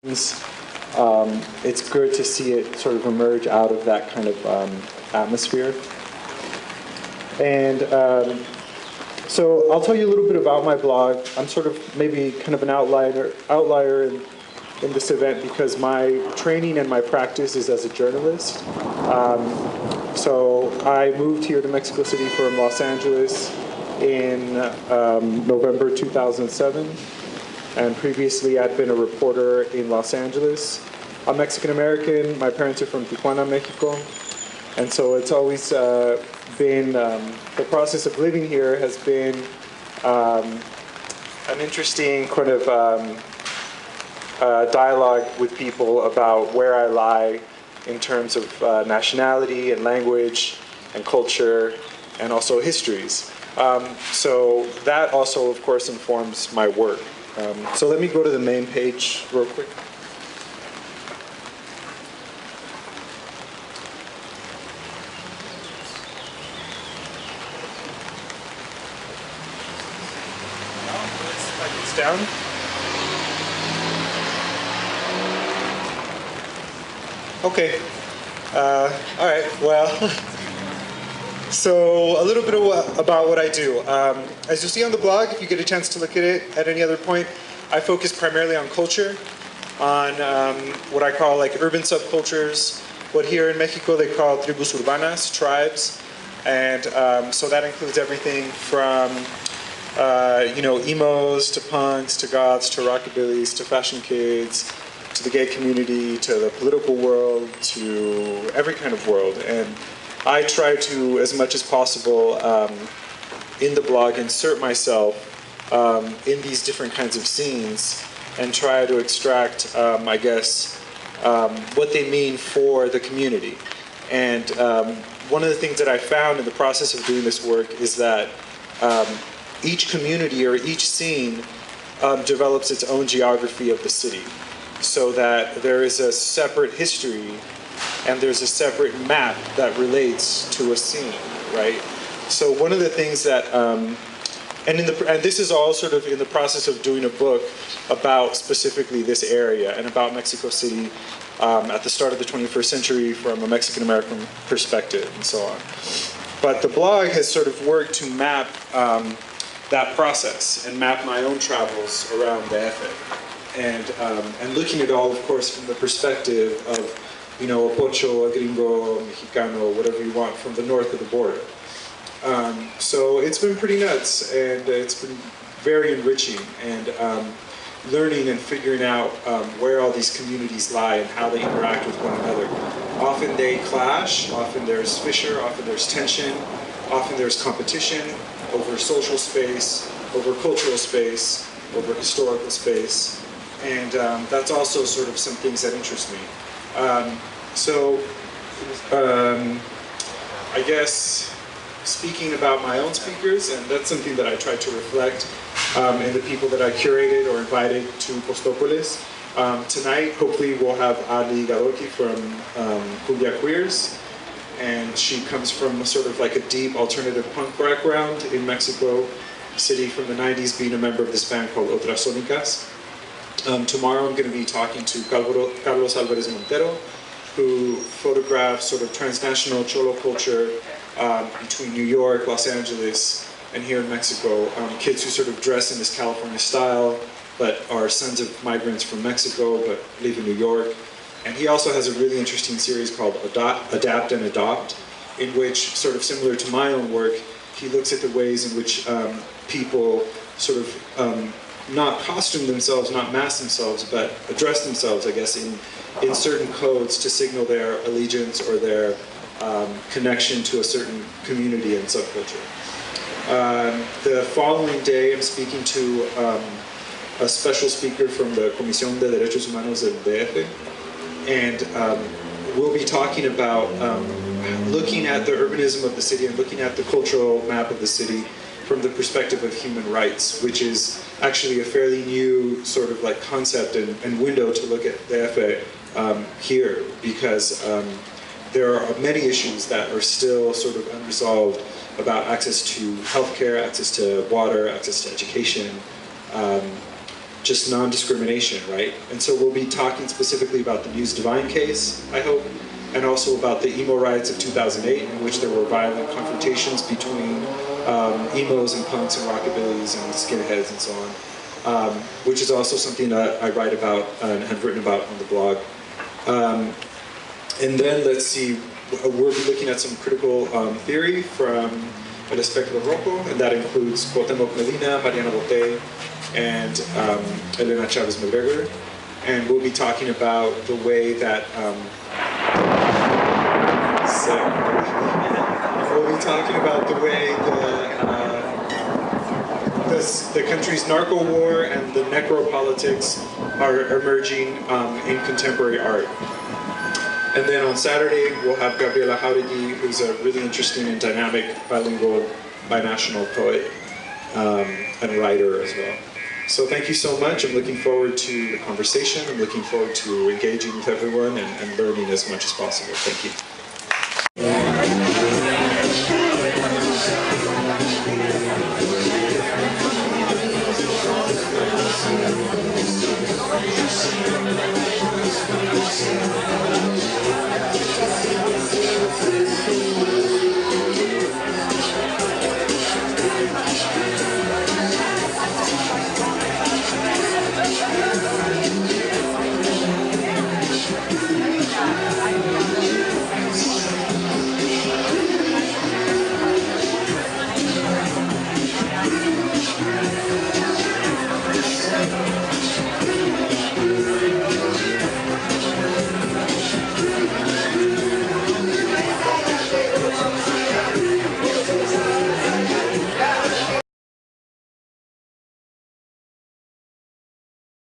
It's good to see it sort of emerge out of that kind of atmosphere. And so I'll tell you a little bit about my blog. I'm sort of maybe kind of an outlier in this event because my training and my practice is as a journalist. So I moved here to Mexico City from Los Angeles in November 2007. And previously I'd been a reporter in Los Angeles. I'm Mexican American. My parents are from Tijuana, Mexico. And so it's always been, the process of living here has been an interesting kind of dialogue with people about where I lie in terms of nationality and language and culture and also histories. So that also, of course, informs my work. So let me go to the main page real quick. Let's write this down. Okay. All right. Well, so a little bit about what I do. As you'll see on the blog, if you get a chance to look at it at any other point, I focus primarily on culture, on what I call like urban subcultures, what here in Mexico they call tribus urbanas, tribes. And so that includes everything from emos to punks to goths to rockabillys to fashion kids to the gay community to the political world to every kind of world. And I try to, as much as possible, in the blog, insert myself in these different kinds of scenes and try to extract, I guess, what they mean for the community. And one of the things that I found in the process of doing this work is that each community or each scene develops its own geography of the city, so that there is a separate history and there's a separate map that relates to a scene, right? So one of the things that, and this is all sort of in the process of doing a book about specifically this area and about Mexico City at the start of the 21st century from a Mexican-American perspective and so on. But the blog has sort of worked to map that process and map my own travels around the DF. And looking at all, of course, from the perspective of, a pocho, a gringo, mexicano, whatever you want, from the north of the border. So it's been pretty nuts, and it's been very enriching, and learning and figuring out where all these communities lie and how they interact with one another. Often they clash, often there's fissure, often there's tension, often there's competition over social space, over cultural space, over historical space. And that's also sort of some things that interest me. I guess speaking about my own speakers, and that's something that I try to reflect in the people that I curated or invited to Postopolis. Tonight, hopefully, we'll have Ali Gadoki from Cumbia Queers, and she comes from sort of like a deep alternative punk background in Mexico City from the 90s, being a member of this band called Ultrasónicas. Tomorrow I'm going to be talking to Carlos Alvarez Montero, who photographs sort of transnational cholo culture between New York, Los Angeles, and here in Mexico. Kids who sort of dress in this California style, but are sons of migrants from Mexico, but live in New York. And he also has a really interesting series called Adapt and Adopt, in which, sort of similar to my own work, he looks at the ways in which people sort of not costume themselves, not mask themselves, but address themselves, I guess, in certain codes to signal their allegiance or their connection to a certain community and subculture. The following day, I'm speaking to a special speaker from the Comisión de Derechos Humanos del DF, and we'll be talking about looking at the urbanism of the city and looking at the cultural map of the city from the perspective of human rights, which is actually a fairly new sort of like concept and window to look at DF here, because there are many issues that are still sort of unresolved about access to healthcare, access to water, access to education, just non-discrimination, right? And so we'll be talking specifically about the Muse Divine case, I hope, and also about the emo riots of 2008, in which there were violent confrontations between emos and punks and rockabillys and skinheads and so on, which is also something that I write about and have written about on the blog. And then let's see, we'll be looking at some critical theory from El Espectro Rojo, and that includes Cuauhtémoc Medina, Mariana Boté, and Elena Chavez McGregor. And we'll be talking about the way that we'll be talking about the way the country's narco war and the necropolitics are emerging in contemporary art. And then on Saturday, we'll have Gabriela Jauregui, who's a really interesting and dynamic bilingual, binational poet and writer as well. So thank you so much. I'm looking forward to the conversation. I'm looking forward to engaging with everyone and learning as much as possible. Thank you.